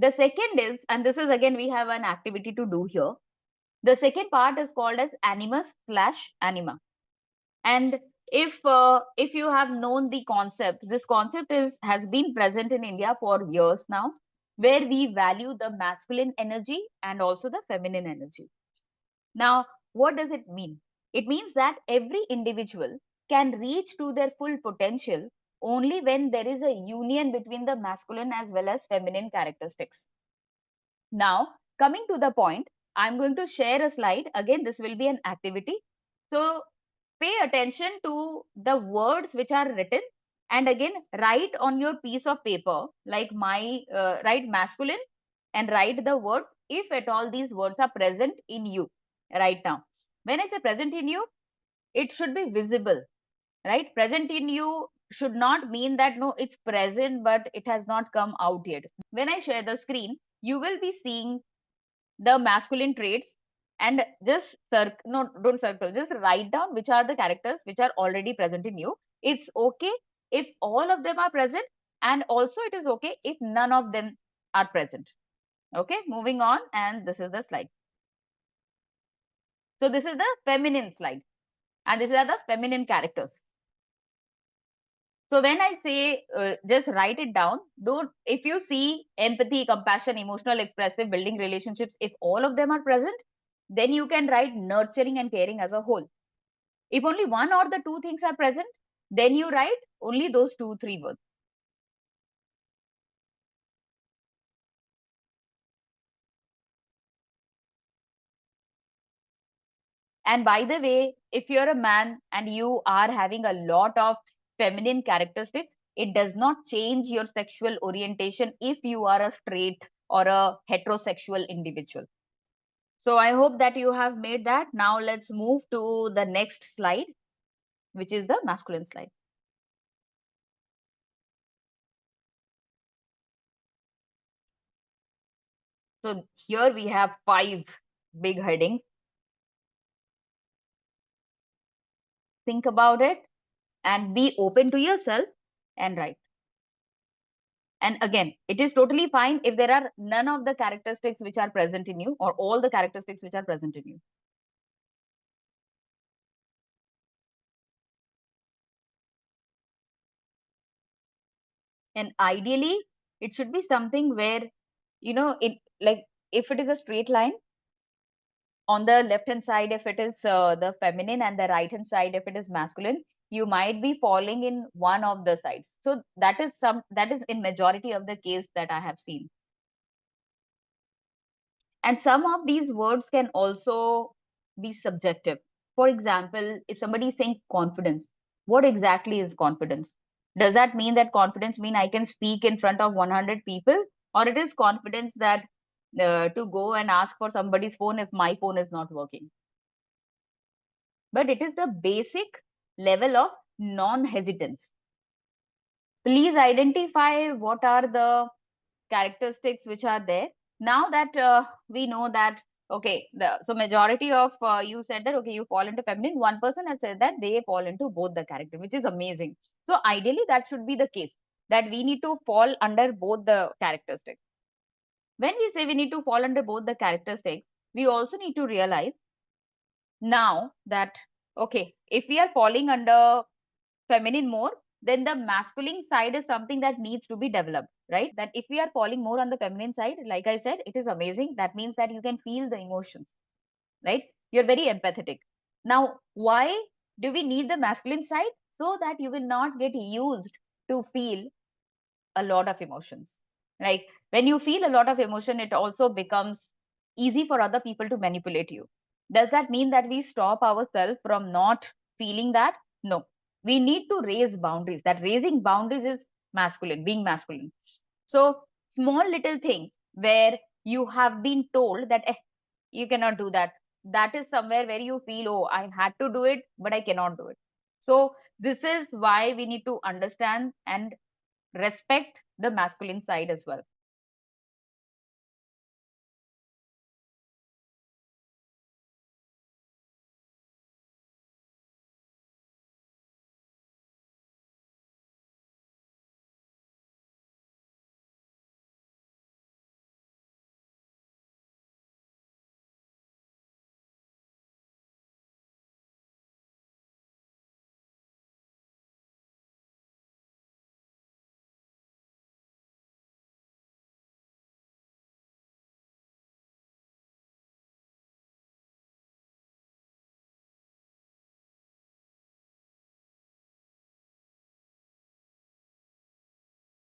The second is, and this is again, we have an activity to do here. The second part is called as Animus slash Anima. And if you have known the concept, this concept has been present in India for years now, where we value the masculine energy and also the feminine energy. Now, what does it mean? It means that every individual can reach to their full potential only when there is a union between the masculine as well as feminine characteristics. Now, coming to the point, I'm going to share a slide. Again, this will be an activity. So, pay attention to the words which are written, and again, write on your piece of paper, like write masculine and write the words if at all these words are present in you right now. When I say present in you, it should be visible, right? Present in you should not mean that no, it's present, but it has not come out yet. When I share the screen, you will be seeing the masculine traits, and just no, don't circle, just write down which are the characters which are already present in you. It's okay if all of them are present, and also it is okay if none of them are present. Okay, moving on, and this is the slide. So this is the feminine slide, and these are the feminine characters. So when I say just write it down, don't, if you see empathy, compassion, emotional, expressive, building relationships, if all of them are present, then you can write nurturing and caring as a whole. If only one or the two things are present, then you write only those 2-3 words. And by the way, if you're a man and you are having a lot of feminine characteristics, it does not change your sexual orientation if you are a straight or a heterosexual individual. So I hope that you have made that. Now let's move to the next slide, which is the masculine slide. So here we have 5 big headings. Think about it and be open to yourself and write. And again, it is totally fine if there are none of the characteristics which are present in you, or all the characteristics which are present in you. And ideally, it should be something where, it, like, if it is a straight line, on the left hand side if it is the feminine, and the right hand side if it is masculine, you might be falling in one of the sides. So that is in majority of the case that I have seen. And some of these words can also be subjective. For example, if somebody is saying confidence, what exactly is confidence? Does that mean that confidence mean I can speak in front of 100 people, or it is confidence that to go and ask for somebody's phone if my phone is not working? But it is the basic level of non-hesitance. Please identify what are the characteristics which are there. Now that we know that, okay, so majority of you said that, okay, you fall into feminine. One person has said that they fall into both the character, which is amazing. So ideally, that should be the case, that we need to fall under both the characteristics. When we say we need to fall under both the characteristics, we also need to realize now that, okay, if we are falling under feminine more, then the masculine side is something that needs to be developed, right? That if we are falling more on the feminine side, like I said, it is amazing. That means that you can feel the emotions, right? You're very empathetic. Now, why do we need the masculine side? So that you will not get used to feel a lot of emotions. Like when you feel a lot of emotion, it also becomes easy for other people to manipulate you. Does that mean that we stop ourselves from not feeling that? No. We need to raise boundaries. That raising boundaries is masculine, being masculine. So small little things where you have been told that you cannot do that. That is somewhere where you feel, oh, I had to do it, but I cannot do it. So this is why we need to understand and respect the masculine side as well.